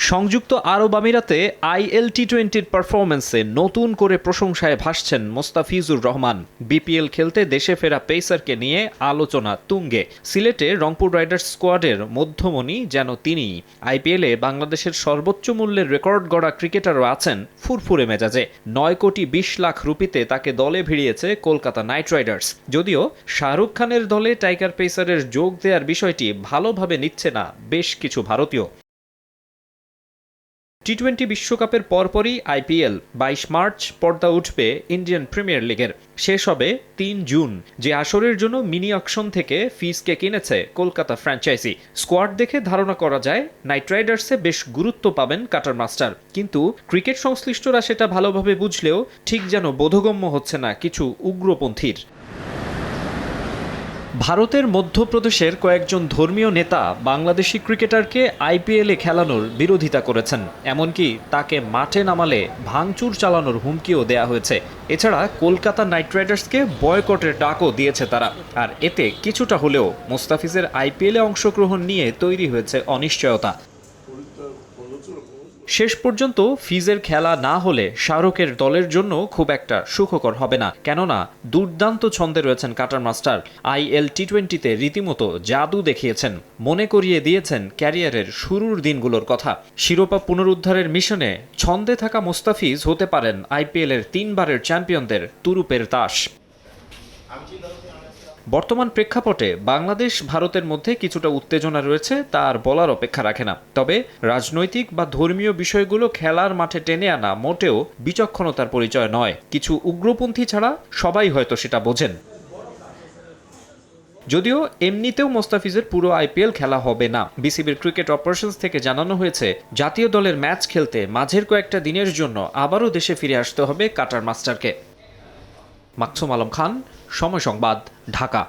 সংযুক্ত আরব আমিরাতে আইএল টি-20-র পারফরম্যান্সে নতুন করে প্রশংসায় ভাসছেন মোস্তাফিজুর রহমান। বিপিএল খেলতে দেশে ফেরা পেসারকে নিয়ে আলোচনা তুঙ্গে। সিলেটে রংপুর রাইডার্স স্কোয়াডের মধ্যমণি যেন তিনিই। আইপিএলে বাংলাদেশের সর্বোচ্চ মূল্যের রেকর্ড গড়া ক্রিকেটারও আছেন ফুরফুরে মেজাজে। 9,20,00,000 রুপিতে তাকে দলে ভিড়িয়েছে কলকাতা নাইট রাইডার্স। যদিও শাহরুখ খানের দলে টাইগার পেসারের যোগ দেওয়ার বিষয়টি ভালোভাবে নিচ্ছে না বেশ কিছু ভারতীয়। টি-20 বিশ্বকাপের পরপরই আইপিএল 22 মার্চ পর্দা উঠবে ইন্ডিয়ান প্রিমিয়ার লিগের। শেষ হবে 3 জুন, যে আসরের জন্য মিনি অকশন থেকে ফিজকে কিনেছে কলকাতা ফ্র্যাঞ্চাইজি। স্কোয়াড দেখে ধারণা করা যায় নাইট রাইডার্সে বেশ গুরুত্ব পাবেন কাটার মাস্টার। কিন্তু ক্রিকেট সংশ্লিষ্টরা সেটা ভালোভাবে বুঝলেও ঠিক যেন বোধগম্য হচ্ছে না কিছু উগ্রপন্থীর। ভারতের মধ্যপ্রদেশের কয়েকজন ধর্মীয় নেতা বাংলাদেশি ক্রিকেটারকে আইপিএলে খেলানোর বিরোধিতা করেছেন। এমনকি তাকে মাঠে নামালে ভাঙচুর চালানোর হুমকিও দেয়া হয়েছে। এছাড়া কলকাতা নাইট রাইডার্সকে বয়কটের ডাকও দিয়েছে তারা। আর এতে কিছুটা হলেও মোস্তাফিজের আইপিএলে অংশগ্রহণ নিয়ে তৈরি হয়েছে অনিশ্চয়তা। শেষ পর্যন্ত ফিজের খেলা না হলে শাহরুখের দলের জন্য খুব একটা সুখকর হবে না, কেননা দুর্দান্ত ছন্দে রয়েছেন কাটার মাস্টার। আইএল টি-20-তে রীতিমতো জাদু দেখিয়েছেন, মনে করিয়ে দিয়েছেন ক্যারিয়ারের শুরুর দিনগুলোর কথা। শিরোপা পুনরুদ্ধারের মিশনে ছন্দে থাকা মোস্তাফিজ হতে পারেন আইপিএলের 3 বারের চ্যাম্পিয়নদের তুরুপের তাস। বর্তমান প্রেক্ষাপটে বাংলাদেশ ভারতের মধ্যে কিছুটা উত্তেজনা রয়েছে, তা আর বলার অপেক্ষা রাখে না। তবে রাজনৈতিক বা ধর্মীয় বিষয়গুলো খেলার মাঠে টেনে আনা মোটেও বিচক্ষণতার পরিচয় নয়। কিছু উগ্রপন্থী ছাড়া সবাই হয়তো সেটা বোঝেন। যদিও এমনিতেও মোস্তাফিজের পুরো আইপিএল খেলা হবে না। বিসিবির ক্রিকেট অপারেশনস থেকে জানানো হয়েছে জাতীয় দলের ম্যাচ খেলতে মাঝের কয়েকটা দিনের জন্য আবারও দেশে ফিরে আসতে হবে কাটার মাস্টারকে। মাকসুম আলম খান, সময় সংবাদ, ঢাকা।